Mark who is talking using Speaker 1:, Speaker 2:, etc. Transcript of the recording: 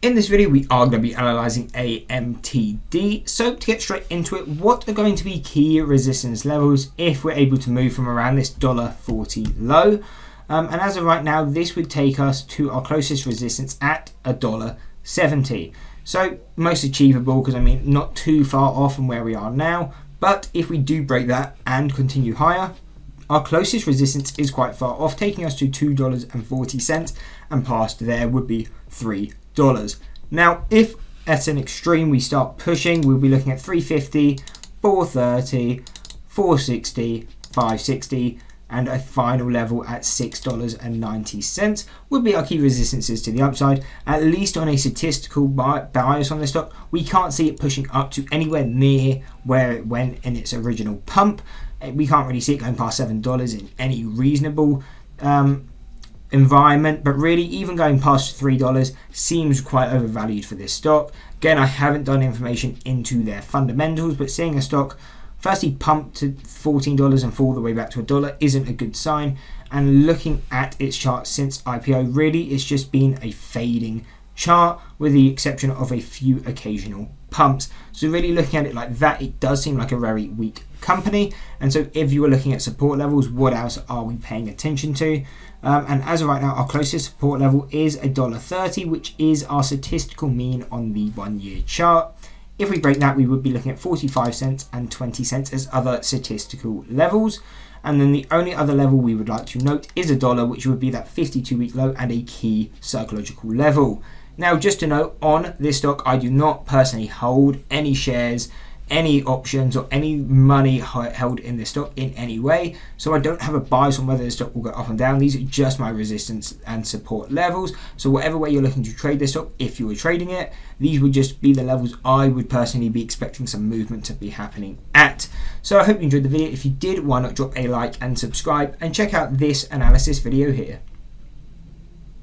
Speaker 1: In this video, we are going to be analysing AMTD. So to get straight into it, what are going to be key resistance levels if we're able to move from around this $1.40 low? And as of right now, this would take us to our closest resistance at $1.70. So most achievable because, not too far off from where we are now. But if we do break that and continue higher, our closest resistance is quite far off, taking us to $2.40, and past there would be $3. Now, if at an extreme we start pushing, we'll be looking at $3.50, $4.30, $4.60, $5.60, and a final level at $6.90 would be our key resistances to the upside. At least on a statistical bias on the stock, we can't see it pushing up to anywhere near where it went in its original pump. We can't really see it going past $7 in any reasonable environment, but really even going past $3 seems quite overvalued for this stock. Again, I haven't done information into their fundamentals, but seeing a stock firstly pump to $14 and fall all the way back to $1 isn't a good sign. And looking at its chart since IPO, really it's just been a fading chart with the exception of a few occasional pumps. So really looking at it like that, it does seem like a very weak company. And so if you were looking at support levels, what else are we paying attention to? And as of right now, our closest support level is $1.30, which is our statistical mean on the 1 year chart. If we break that, we would be looking at 45 cents and 20 cents as other statistical levels. And then the only other level we would like to note is $1, which would be that 52-week low and a key psychological level. Now, just to note, on this stock, I do not personally hold any shares, any options, or any money held in this stock in any way. So I don't have a bias on whether the stock will go up and down. These are just my resistance and support levels. So whatever way you're looking to trade this stock, if you were trading it, these would just be the levels I would personally be expecting some movement to be happening at. So I hope you enjoyed the video. If you did, why not drop a like and subscribe, and check out this analysis video here.